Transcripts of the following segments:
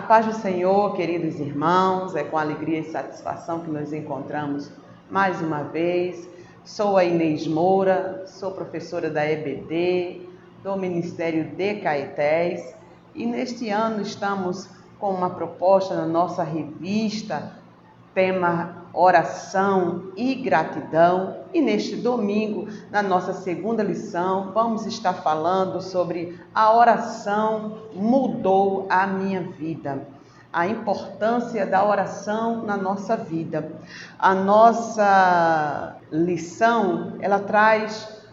paz do Senhor, queridos irmãos, é com alegria e satisfação que nos encontramos mais uma vez. Sou a Inês Moura, sou professora da EBD, do Ministério de Caetés, e neste ano estamos com uma proposta na nossa revista, tema oração e gratidão, e neste domingo, na nossa segunda lição, vamos estar falando sobre a oração mudou a minha vida, a importância da oração na nossa vida. A nossa lição, ela traz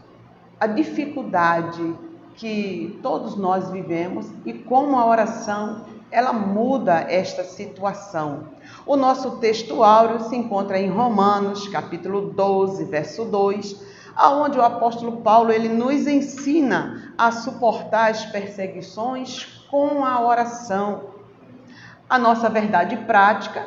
a dificuldade que todos nós vivemos e como a oração ela muda esta situação. O nosso texto áureo se encontra em Romanos, capítulo 12, verso 2, onde o apóstolo Paulo ele nos ensina a suportar as perseguições com a oração. A nossa verdade prática,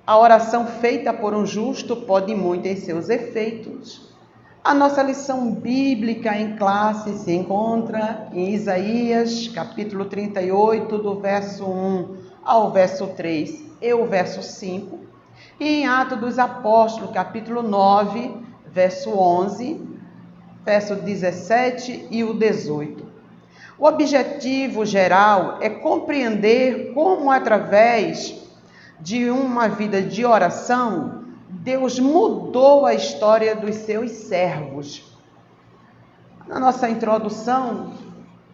a oração feita por um justo pode muito em seus efeitos. A nossa lição bíblica em classe se encontra em Isaías, capítulo 38, do verso 1 ao verso 3 e o verso 5. E em Atos dos Apóstolos, capítulo 9, verso 11, verso 17 e o 18. O objetivo geral é compreender como, através de uma vida de oração, Deus mudou a história dos seus servos. Na nossa introdução,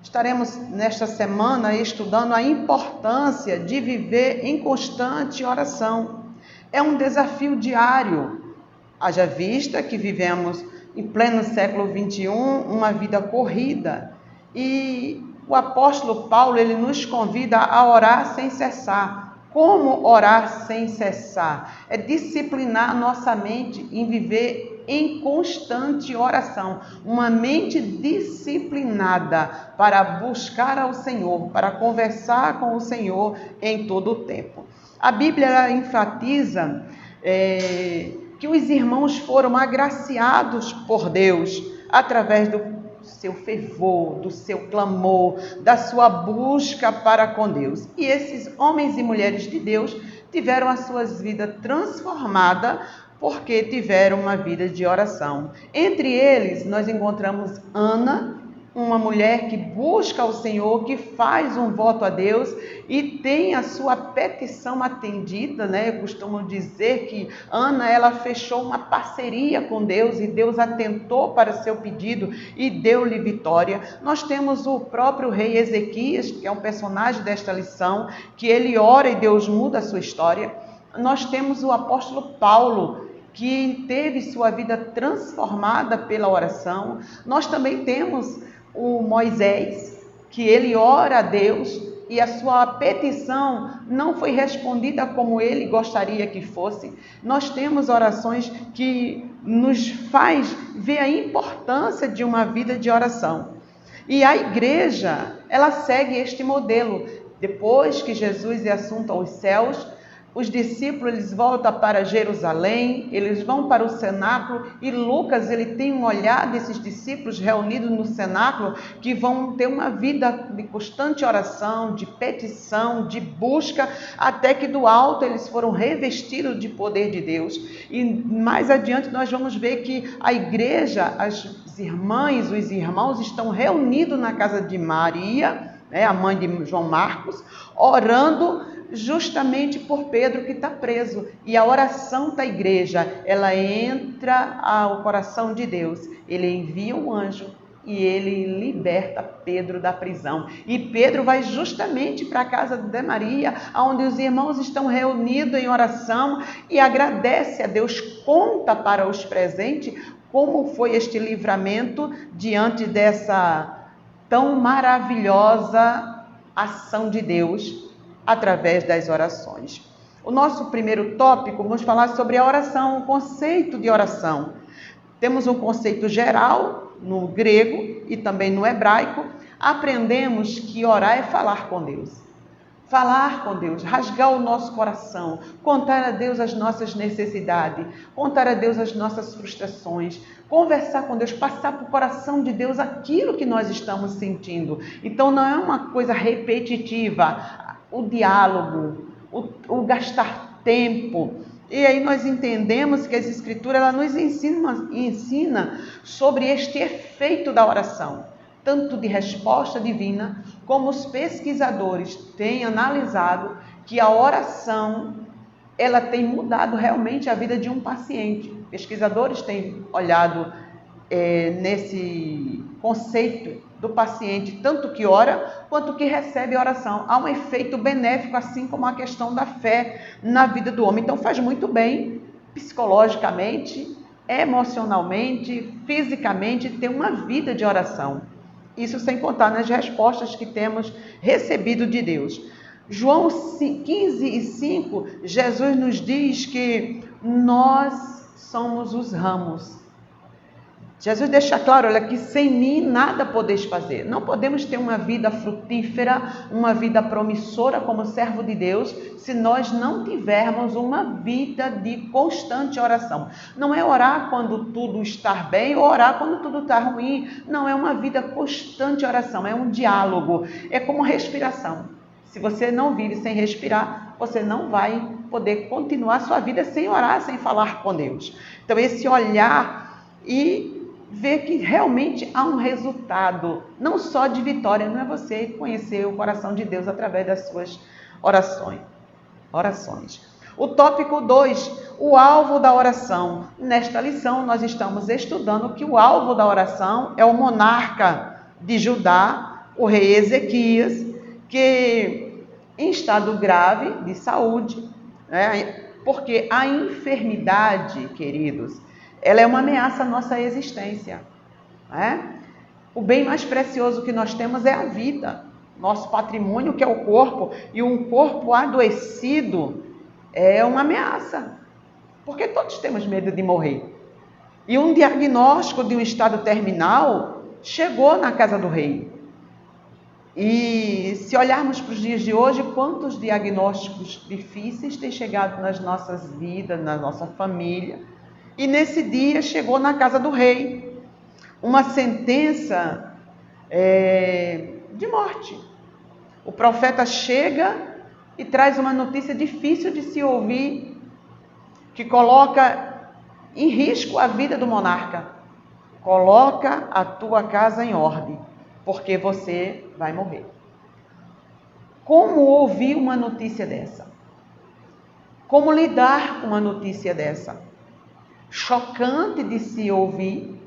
estaremos nesta semana estudando a importância de viver em constante oração. É um desafio diário, haja vista que vivemos em pleno século XXI, uma vida corrida. E o apóstolo Paulo ele nos convida a orar sem cessar. Como orar sem cessar? É disciplinar nossa mente em viver em constante oração. Uma mente disciplinada para buscar ao Senhor, para conversar com o Senhor em todo o tempo. A Bíblia enfatiza que os irmãos foram agraciados por Deus através do seu fervor, do seu clamor, da sua busca para com Deus. E esses homens e mulheres de Deus tiveram as suas vidas transformadas porque tiveram uma vida de oração. Entre eles, nós encontramos Ana, uma mulher que busca o Senhor, que faz um voto a Deus e tem a sua petição atendida, né? Eu costumo dizer que Ana, ela fechou uma parceria com Deus e Deus atentou para o seu pedido e deu-lhe vitória. Nós temos o próprio rei Ezequias, que é um personagem desta lição, que ele ora e Deus muda a sua história. Nós temos o apóstolo Paulo, que teve sua vida transformada pela oração. Nós também temos o Moisés, que ele ora a Deus e a sua petição não foi respondida como ele gostaria que fosse. Nós temos orações que nos faz ver a importância de uma vida de oração. E a igreja, ela segue este modelo. Depois que Jesus é assunto aos céus, os discípulos eles voltam para Jerusalém, eles vão para o cenáculo e Lucas ele tem um olhar desses discípulos reunidos no cenáculo que vão ter uma vida de constante oração, de petição, de busca, até que do alto eles foram revestidos de poder de Deus. E mais adiante nós vamos ver que a igreja, as irmãs, os irmãos estão reunidos na casa de Maria, né, a mãe de João Marcos, orando justamente por Pedro que está preso. E a oração da igreja, ela entra ao coração de Deus. Ele envia um anjo e ele liberta Pedro da prisão. E Pedro vai justamente para a casa de Maria, onde os irmãos estão reunidos em oração e agradece a Deus, conta para os presentes como foi este livramento diante dessa tão maravilhosa ação de Deus através das orações. O nosso primeiro tópico, vamos falar sobre a oração, o conceito de oração. Temos um conceito geral no grego e também no hebraico. Aprendemos que orar é falar com Deus. Falar com Deus, rasgar o nosso coração, contar a Deus as nossas necessidades, contar a Deus as nossas frustrações, conversar com Deus, passar para o coração de Deus aquilo que nós estamos sentindo. Então não é uma coisa repetitiva. o diálogo, o gastar tempo. E aí nós entendemos que as Escrituras ela nos ensina sobre este efeito da oração, tanto de resposta divina, como os pesquisadores têm analisado que a oração ela tem mudado realmente a vida de um paciente. Pesquisadores têm olhado nesse conceito do paciente, tanto que ora, quanto que recebe oração. Há um efeito benéfico, assim como a questão da fé na vida do homem. Então faz muito bem, psicologicamente, emocionalmente, fisicamente, ter uma vida de oração. Isso sem contar nas respostas que temos recebido de Deus. João 15:5, Jesus nos diz que nós somos os ramos. Jesus deixa claro, olha, que sem mim nada podeis fazer. Não podemos ter uma vida frutífera, uma vida promissora como servo de Deus, se nós não tivermos uma vida de constante oração. Não é orar quando tudo está bem ou orar quando tudo está ruim. Não, é uma vida constante de oração, é um diálogo, é como respiração. Se você não vive sem respirar, você não vai poder continuar a sua vida sem orar, sem falar com Deus. Então esse olhar e ver que realmente há um resultado, não só de vitória, não é você conhecer o coração de Deus através das suas orações. O tópico 2, o alvo da oração. Nesta lição nós estamos estudando que o alvo da oração é o monarca de Judá, o rei Ezequias, que em estado grave de saúde, porque a enfermidade, queridos, ela é uma ameaça à nossa existência. O bem mais precioso que nós temos é a vida, nosso patrimônio, que é o corpo, e um corpo adoecido é uma ameaça, porque todos temos medo de morrer. E um diagnóstico de um estado terminal chegou na casa do rei. E se olharmos para os dias de hoje, quantos diagnósticos difíceis têm chegado nas nossas vidas, na nossa família. E nesse dia chegou na casa do rei uma sentença de morte. O profeta chega e traz uma notícia difícil de se ouvir, que coloca em risco a vida do monarca. Coloca a tua casa em ordem, porque você vai morrer. Como ouvir uma notícia dessa? Como lidar com uma notícia dessa? Chocante de se ouvir.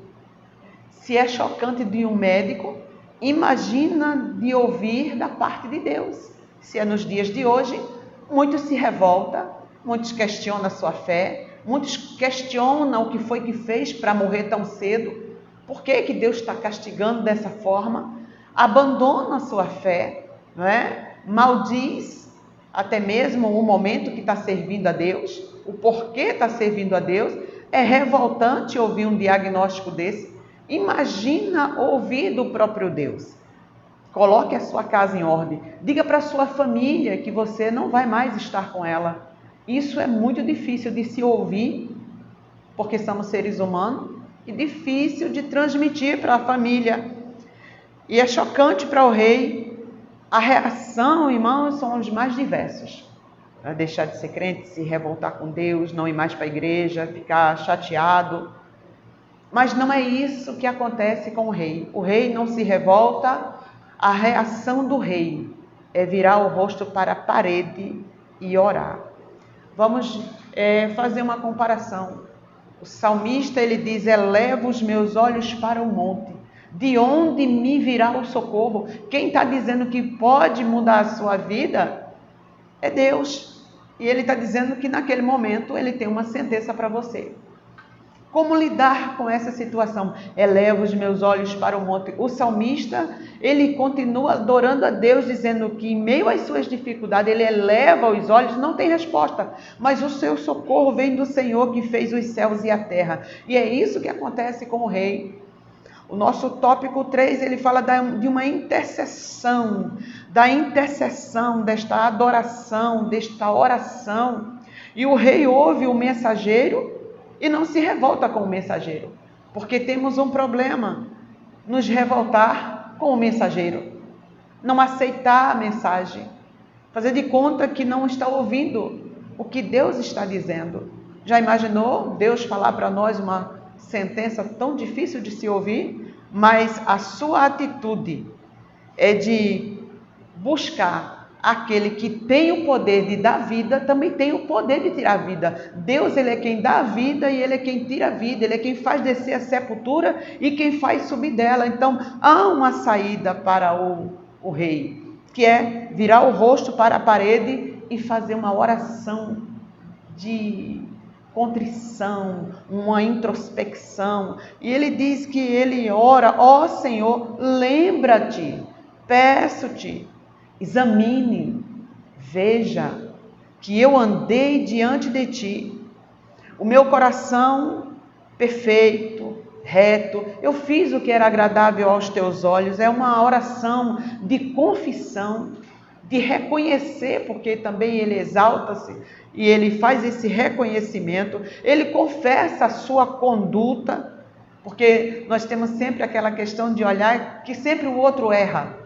Se é chocante de um médico, imagina de ouvir da parte de Deus. Se é nos dias de hoje, muitos se revoltam, muitos questionam a sua fé, muitos questionam o que foi que fez para morrer tão cedo. Por que que Deus está castigando dessa forma? Abandona a sua fé, maldiz até mesmo o momento que está servindo a Deus, o porquê está servindo a Deus. É revoltante ouvir um diagnóstico desse. Imagina ouvir do próprio Deus. Coloque a sua casa em ordem. Diga para a sua família que você não vai mais estar com ela. Isso é muito difícil de se ouvir, porque somos seres humanos, e difícil de transmitir para a família. E é chocante para o rei. A reação, irmãos, são os mais diversos. Deixar de ser crente, se revoltar com Deus, não ir mais para a igreja, ficar chateado. Mas não é isso que acontece com o rei. O rei não se revolta. A reação do rei é virar o rosto para a parede e orar. Vamos fazer uma comparação. O salmista, ele diz: eleva os meus olhos para o monte. De onde me virá o socorro? Quem está dizendo que pode mudar a sua vida é Deus. E ele está dizendo que naquele momento ele tem uma sentença para você. Como lidar com essa situação? Eleva os meus olhos para o monte. O salmista, ele continua adorando a Deus, dizendo que em meio às suas dificuldades, ele eleva os olhos, não tem resposta. Mas o seu socorro vem do Senhor que fez os céus e a terra. E é isso que acontece com o rei. O nosso tópico 3, ele fala de uma intercessão, da intercessão, desta adoração, desta oração. E o rei ouve o mensageiro e não se revolta com o mensageiro, porque temos um problema, nos revoltar com o mensageiro, não aceitar a mensagem, fazer de conta que não está ouvindo o que Deus está dizendo. Já imaginou Deus falar para nós uma sentença tão difícil de se ouvir? Mas a sua atitude é de buscar aquele que tem o poder de dar vida, também tem o poder de tirar a vida. Deus, ele é quem dá a vida e ele é quem tira a vida, ele é quem faz descer a sepultura e quem faz subir dela. Então, há uma saída para o rei, que é virar o rosto para a parede e fazer uma oração de contrição, uma introspecção. E ele diz que ele ora: ó Senhor, lembra-te, peço-te, examine, veja que eu andei diante de ti, o meu coração perfeito, reto, eu fiz o que era agradável aos teus olhos. É uma oração de confissão, de reconhecer, porque também ele exalta-se e ele faz esse reconhecimento, ele confessa a sua conduta, porque nós temos sempre aquela questão de olhar que sempre o outro erra.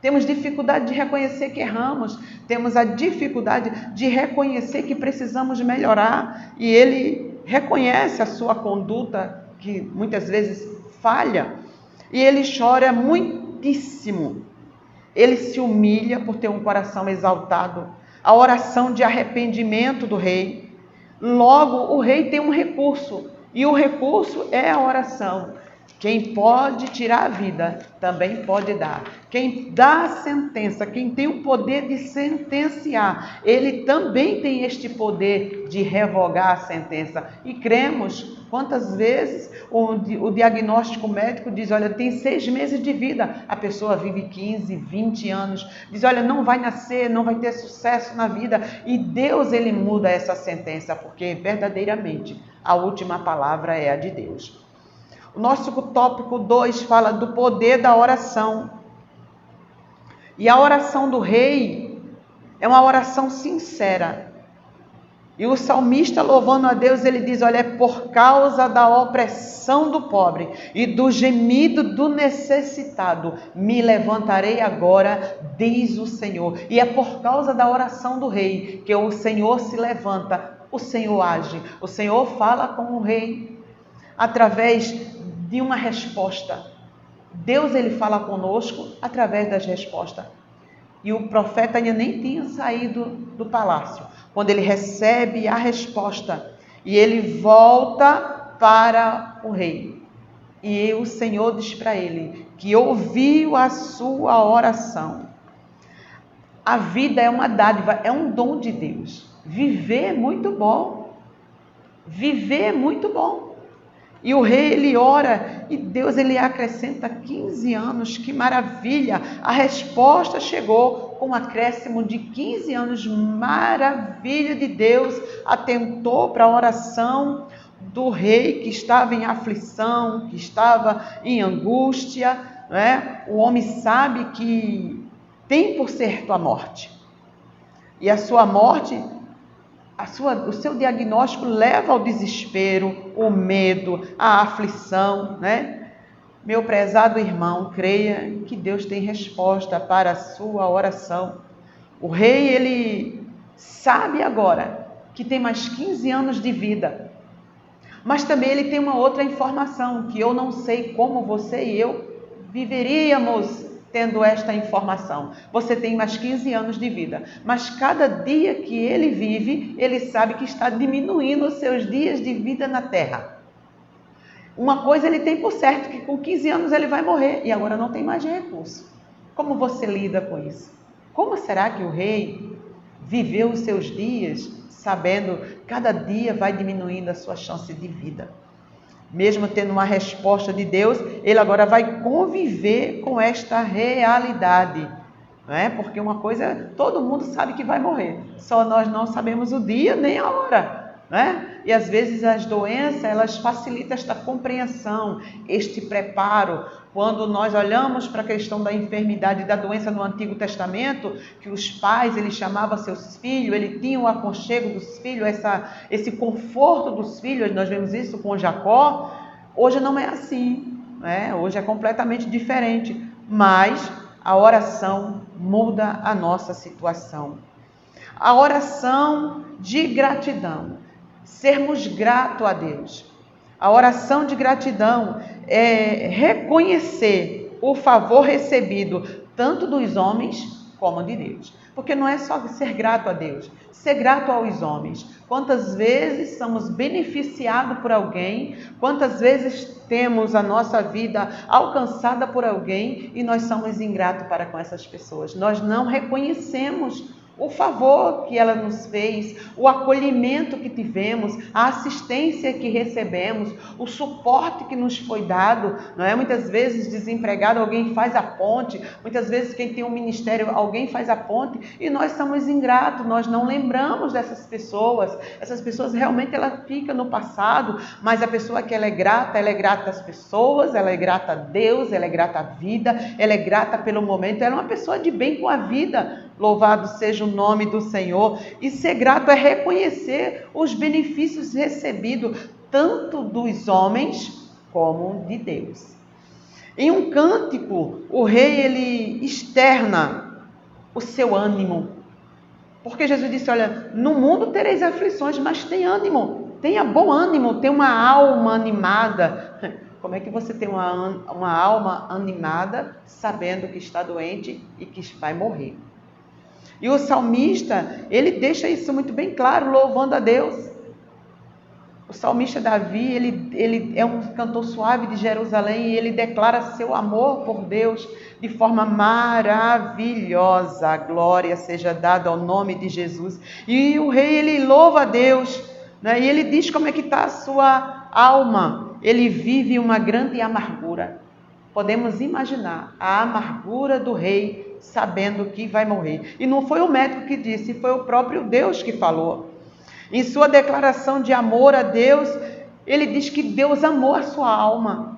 Temos dificuldade de reconhecer que erramos, temos a dificuldade de reconhecer que precisamos melhorar, e ele reconhece a sua conduta, que muitas vezes falha, e ele chora muitíssimo. Ele se humilha por ter um coração exaltado. A oração de arrependimento do rei. Logo, o rei tem um recurso, e o recurso é a oração. Quem pode tirar a vida, também pode dar. Quem dá a sentença, quem tem o poder de sentenciar, ele também tem este poder de revogar a sentença. E cremos, quantas vezes o diagnóstico médico diz: olha, tem 6 meses de vida. A pessoa vive 15, 20 anos. Diz: olha, não vai nascer, não vai ter sucesso na vida. E Deus, ele muda essa sentença, porque verdadeiramente a última palavra é a de Deus. O nosso tópico 2 fala do poder da oração. E a oração do rei é uma oração sincera. E o salmista, louvando a Deus, ele diz: olha, é por causa da opressão do pobre e do gemido do necessitado, me levantarei agora, diz o Senhor. E é por causa da oração do rei que o Senhor se levanta, o Senhor age, o Senhor fala com o rei através de uma resposta. Deus, ele fala conosco através das respostas. E o profeta ainda nem tinha saído do palácio, quando ele recebe a resposta, e ele volta para o rei. E o Senhor diz para ele que ouviu a sua oração. A vida é uma dádiva, é um dom de Deus. Viver é muito bom. Viver é muito bom. E o rei, ele ora, e Deus, ele acrescenta 15 anos, que maravilha! A resposta chegou com um acréscimo de 15 anos, maravilha de Deus, atentou para a oração do rei que estava em aflição, que estava em angústia, né? O homem sabe que tem por certo a morte, e a sua morte, o seu diagnóstico leva ao desespero, o medo, a aflição, né? Meu prezado irmão, creia que Deus tem resposta para a sua oração. O rei, ele sabe agora que tem mais 15 anos de vida, mas também ele tem uma outra informação, que eu não sei como você e eu viveríamos tendo esta informação. Você tem mais 15 anos de vida, mas cada dia que ele vive, ele sabe que está diminuindo os seus dias de vida na terra. Uma coisa ele tem por certo, que com 15 anos ele vai morrer, e agora não tem mais recurso. Como você lida com isso? Como será que o rei viveu os seus dias sabendo que cada dia vai diminuindo a sua chance de vida? Mesmo tendo uma resposta de Deus, ele agora vai conviver com esta realidade, não é? Porque uma coisa, todo mundo sabe que vai morrer, só nós não sabemos o dia nem a hora, não é? E às vezes as doenças, elas facilitam esta compreensão, este preparo. Quando nós olhamos para a questão da enfermidade e da doença no Antigo Testamento, que os pais, eles chamavam seus filhos, ele tinha o aconchego dos filhos, esse conforto dos filhos. Nós vemos isso com Jacó. Hoje não é assim, né? Hoje é completamente diferente, mas a oração muda a nossa situação. A oração de gratidão, sermos gratos a Deus. A oração de gratidão é reconhecer o favor recebido tanto dos homens como de Deus. Porque não é só ser grato a Deus, ser grato aos homens. Quantas vezes somos beneficiados por alguém, quantas vezes temos a nossa vida alcançada por alguém e nós somos ingratos para com essas pessoas. Nós não reconhecemos o favor que ela nos fez, o acolhimento que tivemos, a assistência que recebemos, o suporte que nos foi dado, não é? Muitas vezes desempregado, alguém faz a ponte, muitas vezes quem tem um ministério, alguém faz a ponte e nós somos ingratos, nós não lembramos dessas pessoas. Essas pessoas realmente ela fica no passado, mas a pessoa que ela é grata às pessoas, ela é grata a Deus, ela é grata à vida, ela é grata pelo momento, ela é uma pessoa de bem com a vida. Louvado seja o nome do Senhor. E ser grato é reconhecer os benefícios recebidos tanto dos homens como de Deus. Em um cântico, o rei ele externa o seu ânimo. Porque Jesus disse, olha, no mundo tereis aflições, mas tem ânimo, tenha bom ânimo, tenha uma alma animada. Como é que você tem uma alma animada sabendo que está doente e que vai morrer? E o salmista, ele deixa isso muito bem claro, louvando a Deus. O salmista Davi, ele é um cantor suave de Jerusalém e ele declara seu amor por Deus de forma maravilhosa. A glória seja dada ao nome de Jesus. E o rei, ele louva a Deus, né? E ele diz como é que está a sua alma. Ele vive uma grande amargura. Podemos imaginar a amargura do rei sabendo que vai morrer. E não foi o médico que disse, foi o próprio Deus que falou. Em sua declaração de amor a Deus, ele diz que Deus amou a sua alma.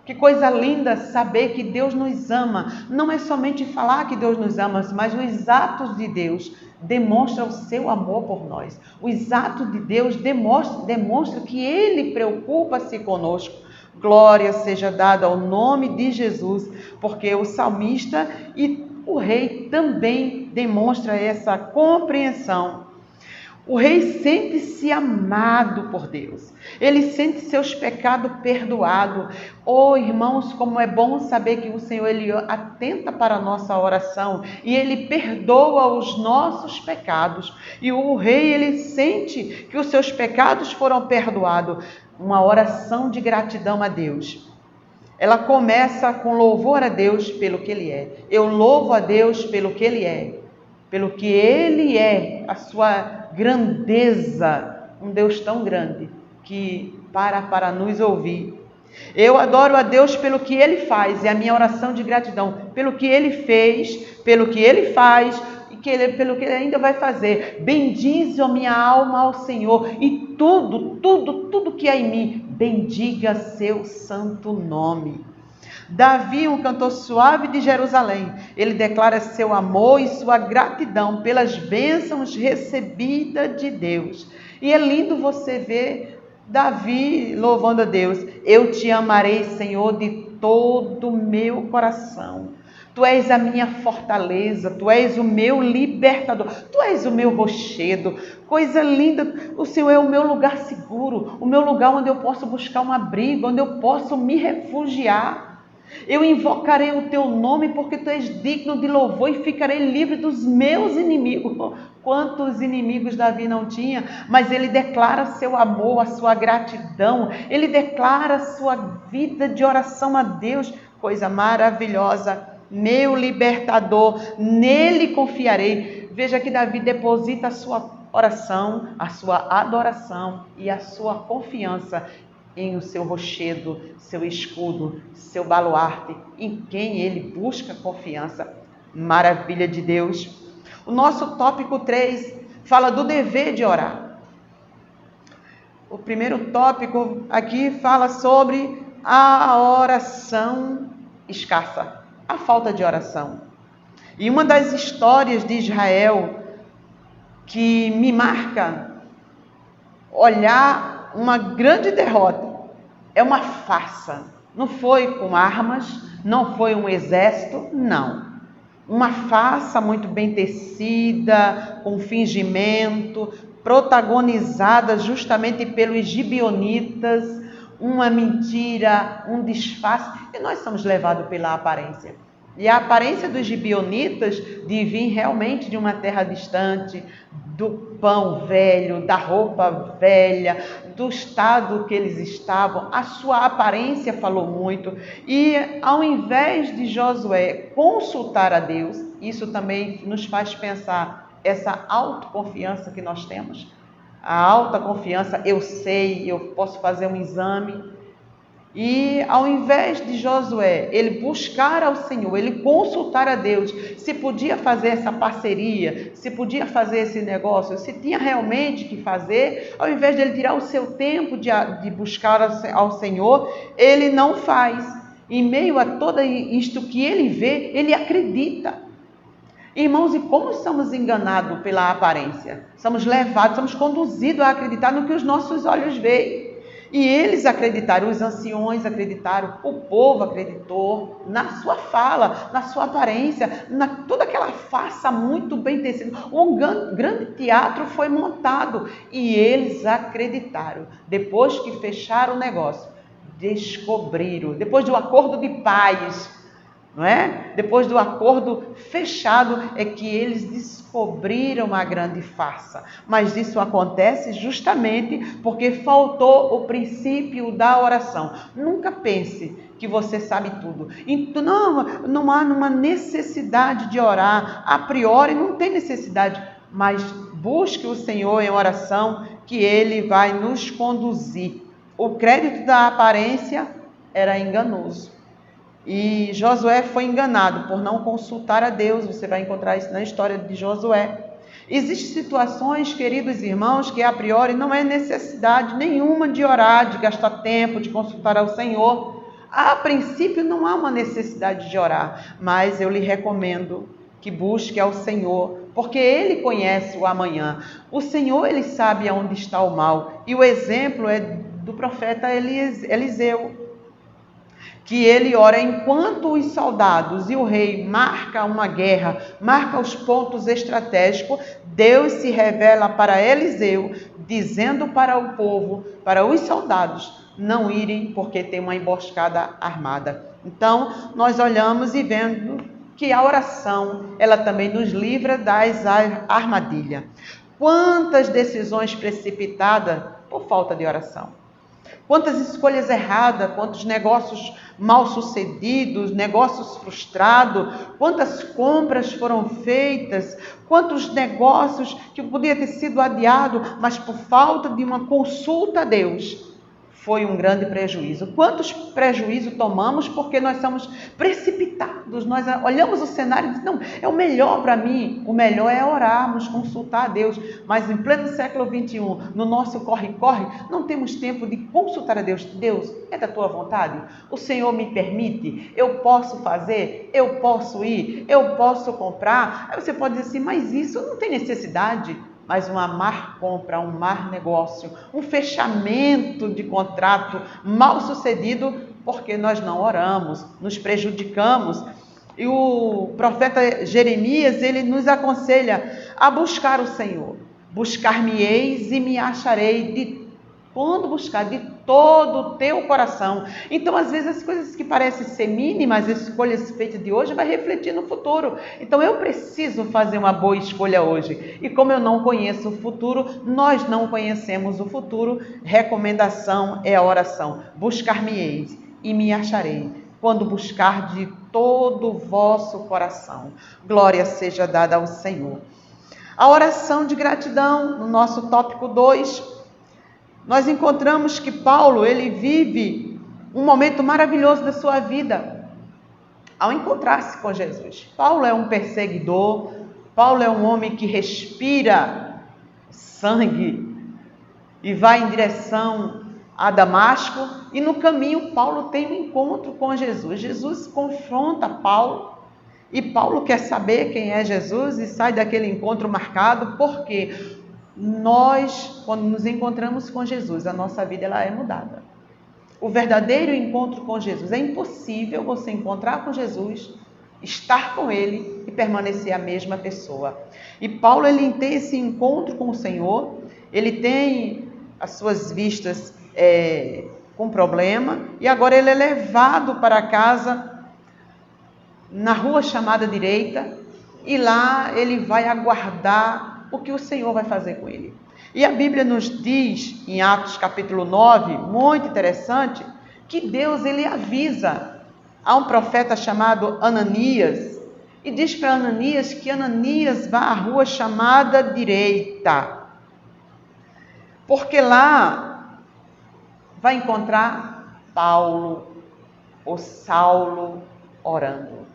Que coisa linda saber que Deus nos ama. Não é somente falar que Deus nos ama, mas os atos de Deus demonstram o seu amor por nós. Os atos de Deus demonstram que Ele preocupa-se conosco. Glória seja dada ao nome de Jesus, porque o salmista e o rei também demonstra essa compreensão. O rei sente-se amado por Deus. Ele sente seus pecados perdoados. Oh, irmãos, como é bom saber que o Senhor ele atenta para a nossa oração e Ele perdoa os nossos pecados. E o rei, ele sente que os seus pecados foram perdoados. Uma oração de gratidão a Deus. Ela começa com louvor a Deus pelo que Ele é. Eu louvo a Deus pelo que Ele é. Pelo que Ele é, a sua grandeza, um Deus tão grande que para nos ouvir. Eu adoro a Deus pelo que Ele faz, é a minha oração de gratidão, pelo que Ele fez, pelo que Ele faz e pelo que Ele ainda vai fazer. Bendize a minha alma ao Senhor e tudo que há em mim, bendiga seu santo nome. Davi, um cantor suave de Jerusalém, ele declara seu amor e sua gratidão pelas bênçãos recebidas de Deus. E é lindo você ver Davi louvando a Deus. Eu te amarei, Senhor, de todo o meu coração. Tu és a minha fortaleza, Tu és o meu libertador, Tu és o meu rochedo. Coisa linda, o Senhor é o meu lugar seguro, o meu lugar onde eu posso buscar um abrigo, onde eu posso me refugiar. Eu invocarei o Teu nome porque Tu és digno de louvor e ficarei livre dos meus inimigos. Quantos inimigos Davi não tinha, mas ele declara seu amor, a sua gratidão, ele declara a sua vida de oração a Deus. Coisa maravilhosa. Meu libertador, nele confiarei. Veja que Davi deposita a sua oração, a sua adoração e a sua confiança em o seu rochedo, seu escudo, seu baluarte, em quem ele busca confiança. Maravilha de Deus. O nosso tópico 3 fala do dever de orar. O primeiro tópico aqui fala sobre a oração escassa, a falta de oração. E uma das histórias de Israel que me marca olhar uma grande derrota, é uma farsa. Não foi com armas, não foi um exército, não. uma farsa muito bem tecida, com fingimento, protagonizada justamente pelos gibeonitas, uma mentira, um disfarce, e nós somos levados pela aparência. E a aparência dos gibeonitas de vir realmente de uma terra distante, do pão velho, da roupa velha, do estado que eles estavam, a sua aparência falou muito. E ao invés de Josué consultar a Deus, isso também nos faz pensar essa autoconfiança que nós temos. A alta confiança, eu sei, eu posso fazer um exame. E ao invés de Josué, ele buscar ao Senhor, ele consultar a Deus, se podia fazer essa parceria, se podia fazer esse negócio, se tinha realmente que fazer, ao invés de ele tirar o seu tempo de buscar ao Senhor, ele não faz. Em meio a tudo isto que ele vê, ele acredita. Irmãos, e como somos enganados pela aparência? Somos levados, somos conduzidos a acreditar no que os nossos olhos veem. E eles acreditaram, os anciões acreditaram, o povo acreditou na sua fala, na sua aparência, toda aquela farsa muito bem tecida. Um grande teatro foi montado e eles acreditaram. Depois que fecharam o negócio, descobriram, depois do acordo de paz, não é? Depois do acordo fechado é que eles descobriram a grande farsa. Mas isso acontece justamente porque faltou o princípio da oração. Nunca pense que você sabe tudo. Então, não há uma necessidade de orar. A priori não tem necessidade, mas busque o Senhor em oração que Ele vai nos conduzir. O crédito da aparência era enganoso. E Josué foi enganado por não consultar a Deus. Você vai encontrar isso na história de Josué. Existem situações, queridos irmãos, que a priori não é necessidade nenhuma de orar, de gastar tempo, de consultar ao Senhor. A princípio não há uma necessidade de orar, mas eu lhe recomendo que busque ao Senhor, porque Ele conhece o amanhã. O Senhor, Ele sabe aonde está o mal. E o exemplo é do profeta Eliseu, que ele ora enquanto os soldados e o rei marca uma guerra, marca os pontos estratégicos, Deus se revela para Eliseu, dizendo para o povo, para os soldados, não irem porque tem uma emboscada armada. Então, nós olhamos e vemos que a oração, ela também nos livra das armadilhas. Quantas decisões precipitadas por falta de oração? Quantas escolhas erradas, quantos negócios mal sucedidos, negócios frustrados, quantas compras foram feitas, quantos negócios que podia ter sido adiado, mas por falta de uma consulta a Deus, foi um grande prejuízo. Quantos prejuízos tomamos porque nós somos precipitados, nós olhamos o cenário e dizemos, não, é o melhor para mim, o melhor é orarmos, consultar a Deus, mas em pleno século XXI, no nosso corre-corre, não temos tempo de consultar a Deus. Deus, é da tua vontade? O Senhor me permite? Eu posso fazer? Eu posso ir? Eu posso comprar? Aí você pode dizer assim, mas isso não tem necessidade. Mas uma má compra, um mau negócio, um fechamento de contrato mal sucedido, porque nós não oramos, nos prejudicamos. E o profeta Jeremias, ele nos aconselha a buscar o Senhor. Buscar-me-eis e me acharei quando buscar de todo o teu coração. Então, às vezes, as coisas que parecem ser mínimas, as escolhas feitas de hoje, vai refletir no futuro. Então, eu preciso fazer uma boa escolha hoje. E como eu não conheço o futuro, nós não conhecemos o futuro, recomendação é a oração. Buscar-me-eis e me acharei, quando buscar de todo o vosso coração. Glória seja dada ao Senhor. A oração de gratidão, no nosso tópico 2, nós encontramos que Paulo, ele vive um momento maravilhoso da sua vida ao encontrar-se com Jesus. Paulo é um perseguidor, Paulo é um homem que respira sangue e vai em direção a Damasco, e no caminho Paulo tem um encontro com Jesus. Jesus confronta Paulo e Paulo quer saber quem é Jesus e sai daquele encontro marcado, porque nós, quando nos encontramos com Jesus, a nossa vida ela é mudada. O verdadeiro encontro com Jesus, é impossível você encontrar com Jesus, estar com Ele e permanecer a mesma pessoa. E Paulo, ele tem esse encontro com o Senhor, ele tem as suas vistas com problema, e agora ele é levado para casa na rua chamada Direita, e lá ele vai aguardar o que o Senhor vai fazer com ele. E a Bíblia nos diz, em Atos capítulo 9, muito interessante, que Deus, ele avisa a um profeta chamado Ananias, e diz para Ananias que Ananias vá à rua chamada Direita, porque lá vai encontrar Paulo, ou Saulo, orando.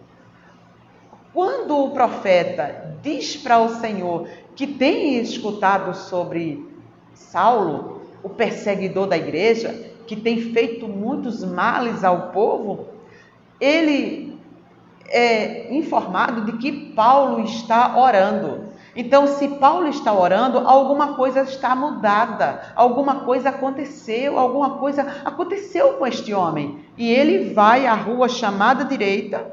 Quando o profeta diz para o Senhor que tem escutado sobre Saulo, o perseguidor da igreja, que tem feito muitos males ao povo, ele é informado de que Paulo está orando. Então, se Paulo está orando, alguma coisa está mudada, alguma coisa aconteceu com este homem. E ele vai à rua chamada Direita,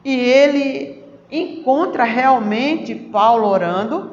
e ele encontra realmente Paulo orando,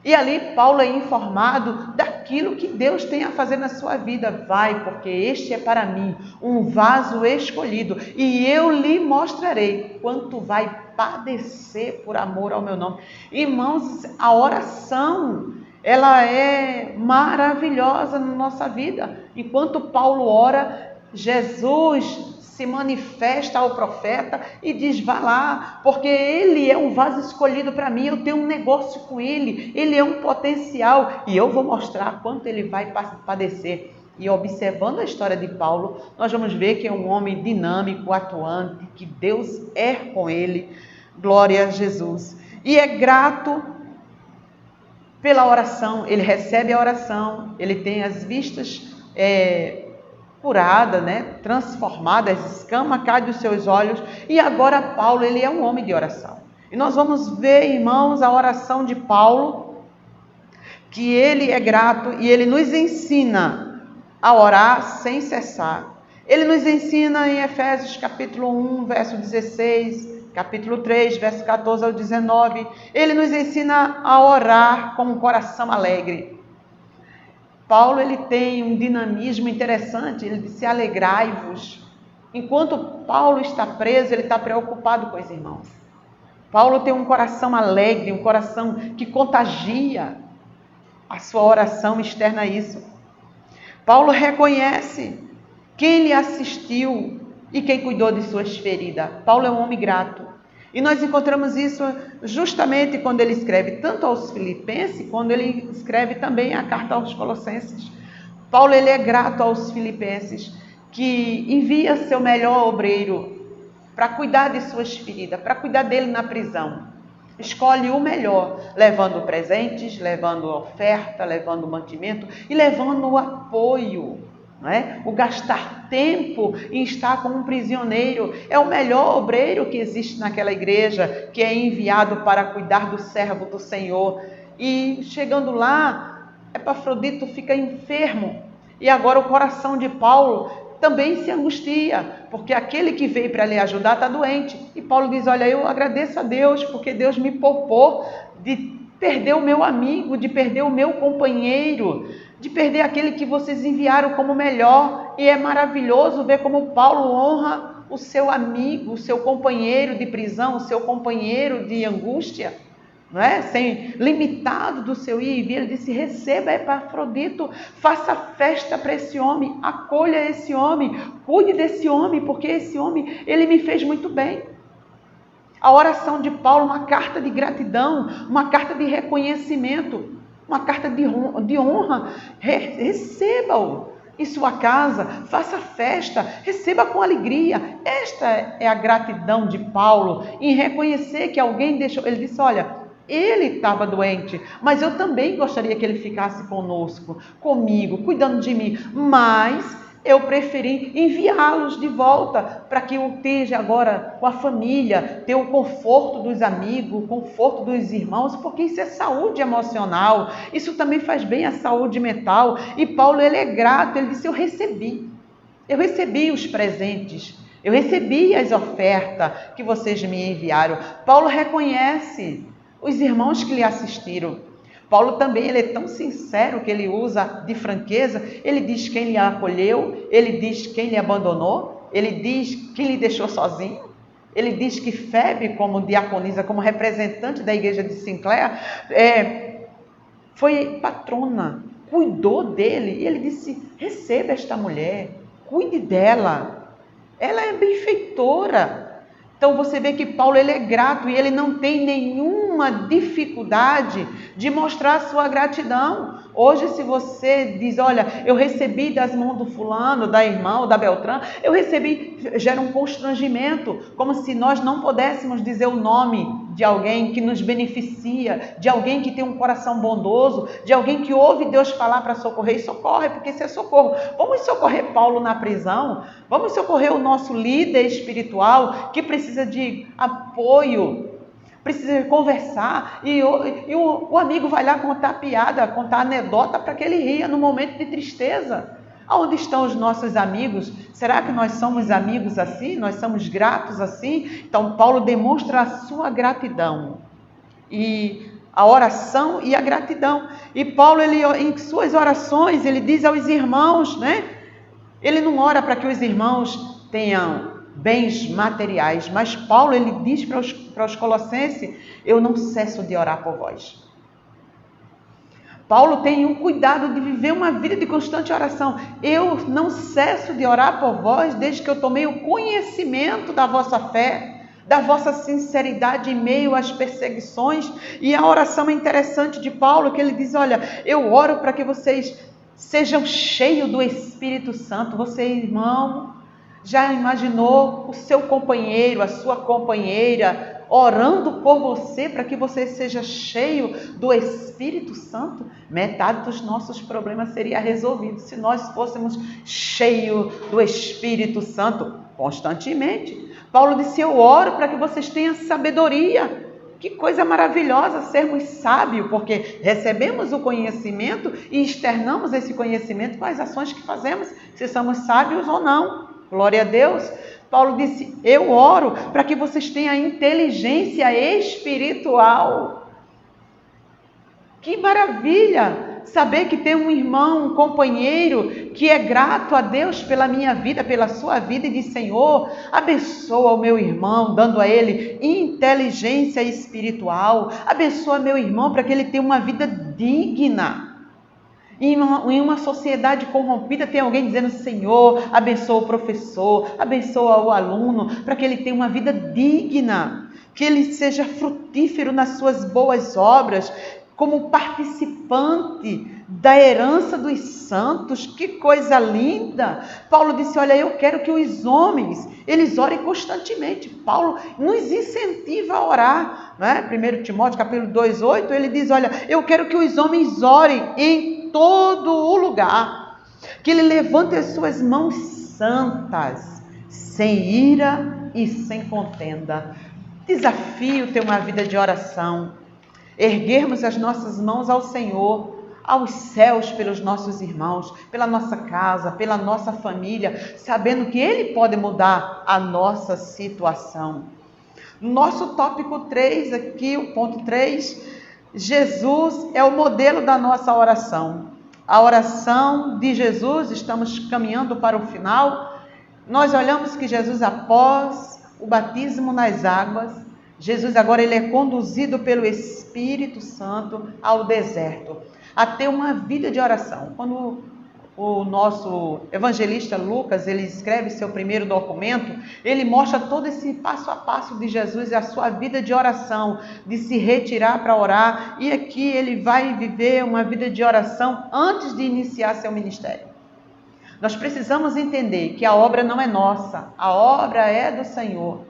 e ali Paulo é informado daquilo que Deus tem a fazer na sua vida. Vai, porque este é para mim um vaso escolhido, e eu lhe mostrarei quanto vai padecer por amor ao meu nome. Irmãos, a oração, ela é maravilhosa na nossa vida. Enquanto Paulo ora, Jesus se manifesta ao profeta e diz: vá lá, porque ele é um vaso escolhido para mim, eu tenho um negócio com ele é um potencial, e eu vou mostrar quanto ele vai padecer. E observando a história de Paulo, nós vamos ver que é um homem dinâmico, atuante, que Deus é com ele. Glória a Jesus. E é grato pela oração, ele recebe a oração, ele tem as vistas curada, transformada, as escamas caem dos seus olhos, e agora Paulo, ele é um homem de oração. E nós vamos ver, irmãos, a oração de Paulo, que ele é grato, e ele nos ensina a orar sem cessar. Ele nos ensina em Efésios capítulo 1, verso 16, capítulo 3, verso 14 ao 19, ele nos ensina a orar com um coração alegre. Paulo, ele tem um dinamismo interessante, ele disse: alegrai-vos. Enquanto Paulo está preso, ele está preocupado com os irmãos. Paulo tem um coração alegre, um coração que contagia. A sua oração externa isso. Paulo reconhece quem lhe assistiu e quem cuidou de suas feridas. Paulo é um homem grato. E nós encontramos isso justamente quando ele escreve tanto aos Filipenses, quando ele escreve também a carta aos Colossenses. Paulo, ele é grato aos Filipenses, que envia seu melhor obreiro para cuidar de suas feridas, para cuidar dele na prisão. Escolhe o melhor, levando presentes, levando oferta, levando mantimento e levando o apoio. Não é? O gastar tempo em estar com um prisioneiro é o melhor obreiro que existe naquela igreja, que é enviado para cuidar do servo do Senhor. E chegando lá, Epafrodito fica enfermo, e agora o coração de Paulo também se angustia, porque aquele que veio para lhe ajudar está doente. E Paulo diz: olha, eu agradeço a Deus, porque Deus me poupou de perder o meu amigo, de perder o meu companheiro, de perder aquele que vocês enviaram como melhor. E é maravilhoso ver como Paulo honra o seu amigo, o seu companheiro de prisão, o seu companheiro de angústia, não é? Sem limitado do seu ir e vir. Ele disse: receba Epafrodito, faça festa para esse homem, acolha esse homem, cuide desse homem, porque esse homem, ele me fez muito bem. A oração de Paulo, uma carta de gratidão, uma carta de reconhecimento, uma carta de honra. Receba-o em sua casa, faça festa, receba com alegria. Esta é a gratidão de Paulo em reconhecer que alguém deixou. Ele disse: olha, ele estava doente, mas eu também gostaria que ele ficasse conosco, comigo, cuidando de mim, mas eu preferi enviá-los de volta para que eu esteja agora com a família, ter o conforto dos amigos, o conforto dos irmãos, porque isso é saúde emocional, isso também faz bem à saúde mental. E Paulo, ele é grato, ele disse: eu recebi os presentes, Eu recebi as ofertas que vocês me enviaram. Paulo reconhece os irmãos que lhe assistiram. Paulo também, ele é tão sincero que ele usa de franqueza. Ele diz quem lhe acolheu, ele diz quem lhe abandonou, ele diz quem lhe deixou sozinho. Ele diz que Febe, como diaconisa, como representante da igreja de Sinclair, foi patrona, cuidou dele. E ele disse, receba esta mulher, cuide dela. Ela é benfeitora. Então você vê que Paulo ele é grato e ele não tem nenhuma dificuldade de mostrar a sua gratidão. Hoje, se você diz, olha, eu recebi das mãos do fulano, da irmã ou da Beltrã, eu recebi, gera um constrangimento, como se nós não pudéssemos dizer o nome de alguém que nos beneficia, de alguém que tem um coração bondoso, de alguém que ouve Deus falar para socorrer e socorre, porque isso é socorro. Vamos socorrer Paulo na prisão, vamos socorrer o nosso líder espiritual que precisa de apoio, precisa conversar, e o amigo vai lá contar piada, contar anedota para que ele ria no momento de tristeza. Aonde estão os nossos amigos? Será que nós somos amigos assim? Nós somos gratos assim? Então Paulo demonstra a sua gratidão, e a oração e a gratidão. E Paulo, ele, em suas orações, ele diz aos irmãos, né? Ele não ora para que os irmãos tenham bens materiais, mas Paulo, ele diz para os colossenses, eu não cesso de orar por vós. Paulo tem um cuidado de viver uma vida de constante oração. Eu não cesso de orar por vós desde que eu tomei o conhecimento da vossa fé, da vossa sinceridade em meio às perseguições. E a oração é interessante de Paulo, que ele diz, olha, eu oro para que vocês sejam cheios do Espírito Santo. Você, irmão, já imaginou o seu companheiro, a sua companheira orando por você para que você seja cheio do Espírito Santo? Metade dos nossos problemas seria resolvido se nós fôssemos cheios do Espírito Santo constantemente. Paulo disse, eu oro para que vocês tenham sabedoria. Que coisa maravilhosa sermos sábios, porque recebemos o conhecimento e externamos esse conhecimento com as ações que fazemos, se somos sábios ou não. Glória a Deus. Paulo disse, eu oro para que vocês tenham inteligência espiritual. Que maravilha saber que tem um irmão, um companheiro que é grato a Deus pela minha vida, pela sua vida, e diz, Senhor, abençoa o meu irmão, dando a ele inteligência espiritual. Abençoa meu irmão para que ele tenha uma vida digna. Em uma sociedade corrompida, tem alguém dizendo, Senhor, abençoa o professor, abençoa o aluno, para que ele tenha uma vida digna, que ele seja frutífero nas suas boas obras, como participante da herança dos santos. Que coisa linda! Paulo disse, olha, eu quero que os homens, eles orem constantemente. Paulo nos incentiva a orar, né? 1 Timóteo capítulo 2:8, ele diz, olha, eu quero que os homens orem em todo o lugar, que ele levante as suas mãos santas, sem ira e sem contenda. Desafio ter uma vida de oração, erguermos as nossas mãos ao Senhor, aos céus, pelos nossos irmãos, pela nossa casa, pela nossa família, sabendo que Ele pode mudar a nossa situação. Nosso tópico 3 aqui, o ponto 3, Jesus é o modelo da nossa oração. A oração de Jesus, estamos caminhando para o final. Nós olhamos que Jesus, após o batismo nas águas, Jesus agora ele é conduzido pelo Espírito Santo ao deserto, a ter uma vida de oração. Quando o nosso evangelista Lucas, ele escreve seu primeiro documento, ele mostra todo esse passo a passo de Jesus e a sua vida de oração, de se retirar para orar, e aqui ele vai viver uma vida de oração antes de iniciar seu ministério. Nós precisamos entender que a obra não é nossa, a obra é do Senhor,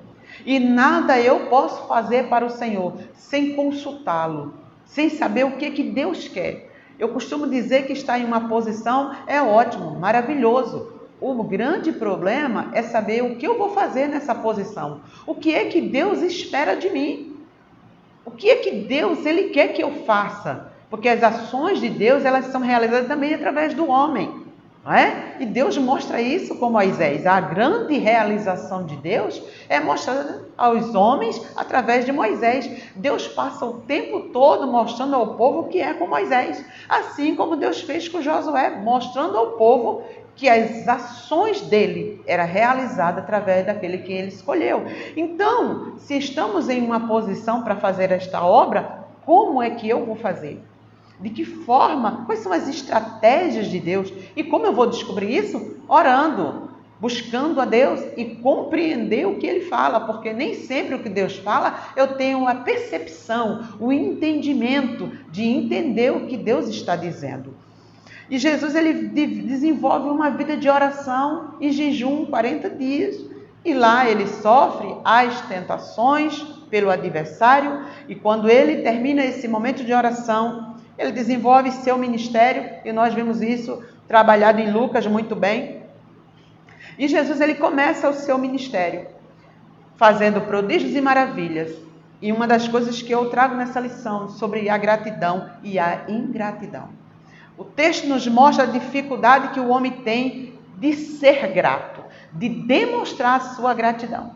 e nada eu posso fazer para o Senhor sem consultá-lo, sem saber o que Deus quer. Eu costumo dizer que estar em uma posição é ótimo, maravilhoso. O grande problema é saber o que eu vou fazer nessa posição. O que é que Deus espera de mim? O que é que Deus ele quer que eu faça? Porque as ações de Deus, elas são realizadas também através do homem. não é? E Deus mostra isso com Moisés. A grande realização de Deus é mostrada aos homens através de Moisés. Deus passa o tempo todo mostrando ao povo o que é com Moisés. Assim como Deus fez com Josué, mostrando ao povo que as ações dele eram realizadas através daquele que ele escolheu. Então, se estamos em uma posição para fazer esta obra, como é que eu vou fazer? De que forma? Quais são as estratégias de Deus? E como eu vou descobrir isso? Orando, buscando a Deus e compreender o que Ele fala, porque nem sempre o que Deus fala eu tenho a percepção, o entendimento de entender o que Deus está dizendo. E Jesus ele desenvolve uma vida de oração e jejum 40 dias. E lá ele sofre as tentações pelo adversário. E quando ele termina esse momento de oração, ele desenvolve seu ministério. E nós vemos isso trabalhado em Lucas muito bem. E Jesus ele começa o seu ministério fazendo prodígios e maravilhas. E uma das coisas que eu trago nessa lição sobre a gratidão e a ingratidão. O texto nos mostra a dificuldade que o homem tem de ser grato, de demonstrar a sua gratidão.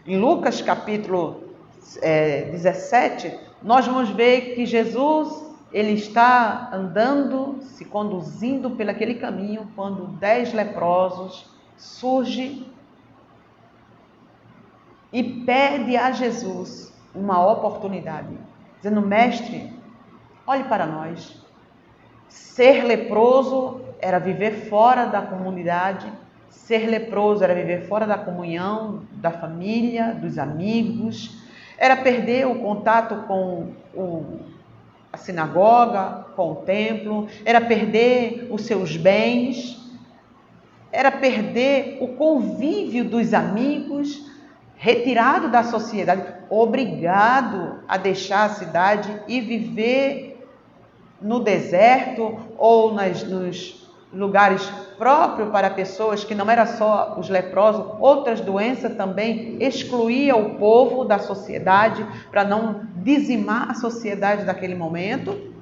Em Lucas capítulo 17, nós vamos ver que Jesus ele está andando, se conduzindo por aquele caminho, quando 10 leprosos surgem e pede a Jesus uma oportunidade, dizendo: mestre, olhe para nós. Ser leproso era viver fora da comunidade, ser leproso era viver fora da comunhão, da família, dos amigos, era perder o contato com a sinagoga, com o templo, era perder os seus bens, era perder o convívio dos amigos, retirado da sociedade, obrigado a deixar a cidade e viver no deserto ou nos lugares próprios para pessoas que não era só os leprosos, outras doenças também excluía o povo da sociedade para não dizimar a sociedade daquele momento.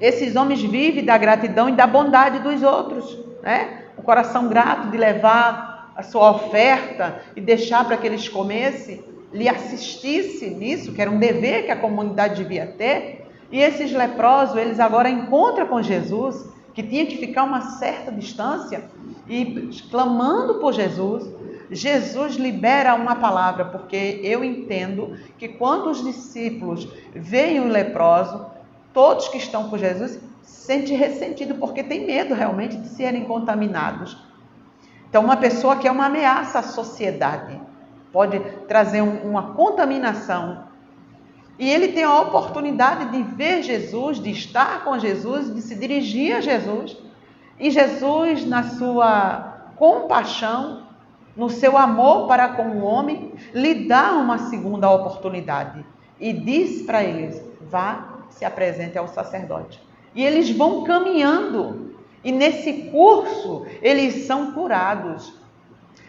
Esses homens vivem da gratidão e da bondade dos outros, né? O coração grato de levar a sua oferta e deixar para que eles comessem, lhe assistisse nisso, que era um dever que a comunidade devia ter. E esses leprosos, eles agora encontram com Jesus, que tinha que ficar uma certa distância, e clamando por Jesus, Jesus libera uma palavra, porque eu entendo que quando os discípulos veem o leproso, todos que estão com Jesus sentem ressentido, porque tem medo realmente de serem contaminados. Então, uma pessoa que é uma ameaça à sociedade, pode trazer uma contaminação. E ele tem a oportunidade de ver Jesus, de estar com Jesus, de se dirigir a Jesus. E Jesus, na sua compaixão, no seu amor para com o homem, lhe dá uma segunda oportunidade. E diz para eles: vá, se apresente ao sacerdote. E eles vão caminhando. E nesse curso, eles são curados.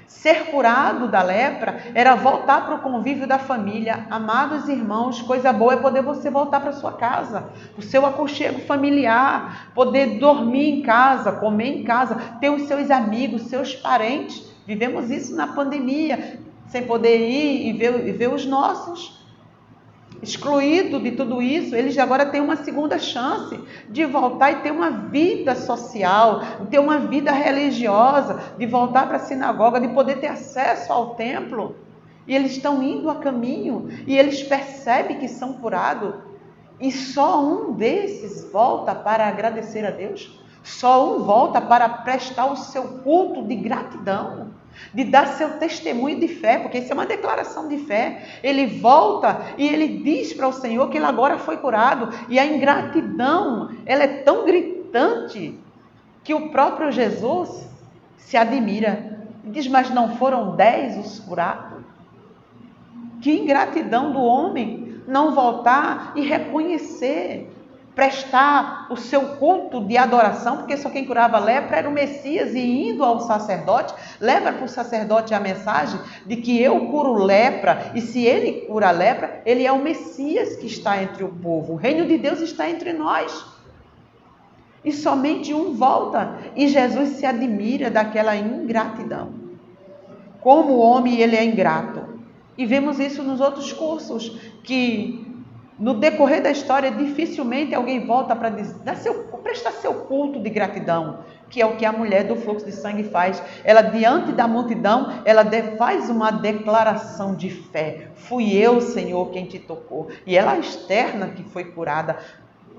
Ser curado da lepra era voltar para o convívio da família. Amados irmãos, coisa boa é poder você voltar para a sua casa, o seu aconchego familiar, poder dormir em casa, comer em casa, ter os seus amigos, seus parentes. Vivemos isso na pandemia, sem poder ir e ver os nossos. Excluído de tudo isso, eles agora têm uma segunda chance de voltar e ter uma vida social, de ter uma vida religiosa, de voltar para a sinagoga, de poder ter acesso ao templo. E eles estão indo a caminho e eles percebem que são curados. E só um desses volta para agradecer a Deus. Só um volta para prestar o seu culto de gratidão, de dar seu testemunho de fé, porque isso é uma declaração de fé. Ele volta e ele diz para o Senhor que ele agora foi curado. E a ingratidão, ela é tão gritante que o próprio Jesus se admira. Diz: mas não foram 10 os curados? Que ingratidão do homem não voltar e reconhecer, prestar o seu culto de adoração, porque só quem curava a lepra era o Messias, e indo ao sacerdote, leva para o sacerdote a mensagem de que eu curo lepra, e se ele cura a lepra, ele é o Messias que está entre o povo, o reino de Deus está entre nós. E somente um volta. E Jesus se admira daquela ingratidão. Como o homem ele é ingrato. E vemos isso nos outros cursos, que no decorrer da história dificilmente alguém volta para prestar seu culto de gratidão, que é o que a mulher do fluxo de sangue faz. Ela, diante da multidão, ela faz uma declaração de fé. Fui eu, Senhor, quem te tocou. E ela externa que foi curada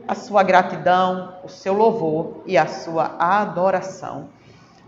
a sua gratidão, o seu louvor e a sua adoração.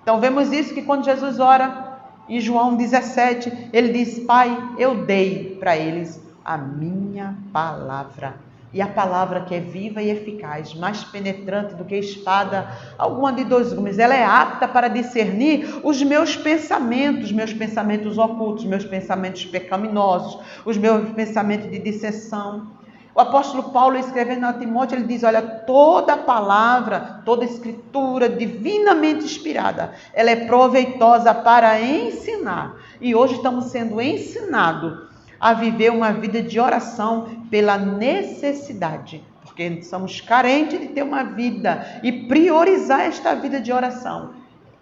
Então vemos isso que quando Jesus ora, em João 17, ele diz: Pai, eu dei para eles a minha palavra. E a palavra que é viva e eficaz, mais penetrante do que espada alguma de dois gumes. Ela é apta para discernir os meus pensamentos ocultos, meus pensamentos pecaminosos, os meus pensamentos de dissensão. O apóstolo Paulo, escrevendo a Timóteo, ele diz: olha, toda palavra, toda escritura divinamente inspirada, ela é proveitosa para ensinar. E hoje estamos sendo ensinados a viver uma vida de oração pela necessidade, porque somos carentes de ter uma vida e priorizar esta vida de oração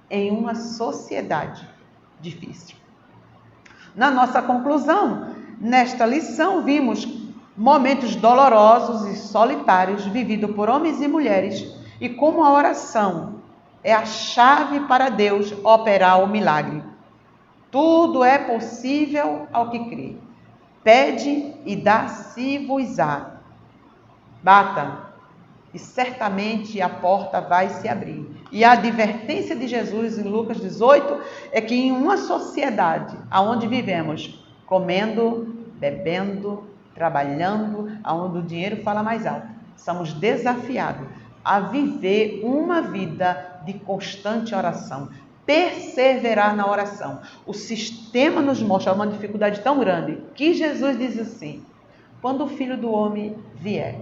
em uma sociedade difícil. Na nossa conclusão, nesta lição, vimos momentos dolorosos e solitários vividos por homens e mulheres e como a oração é a chave para Deus operar o milagre. Tudo é possível ao que crê. Pede e dá-se-vos-á. Bata e certamente a porta vai se abrir. E a advertência de Jesus em Lucas 18 é que em uma sociedade onde vivemos, comendo, bebendo, trabalhando, onde o dinheiro fala mais alto, somos desafiados a viver uma vida de constante oração, perseverar na oração. O sistema nos mostra uma dificuldade tão grande que Jesus diz assim: quando o Filho do Homem vier,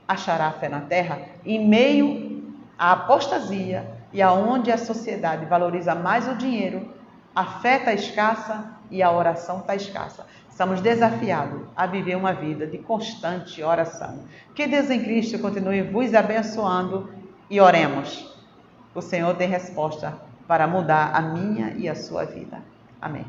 achará fé na terra? Em meio à apostasia e aonde a sociedade valoriza mais o dinheiro, a fé está escassa e a oração está escassa. Estamos desafiados a viver uma vida de constante oração. Que Deus em Cristo continue vos abençoando e oremos. O Senhor tem resposta para mudar a minha e a sua vida. Amém.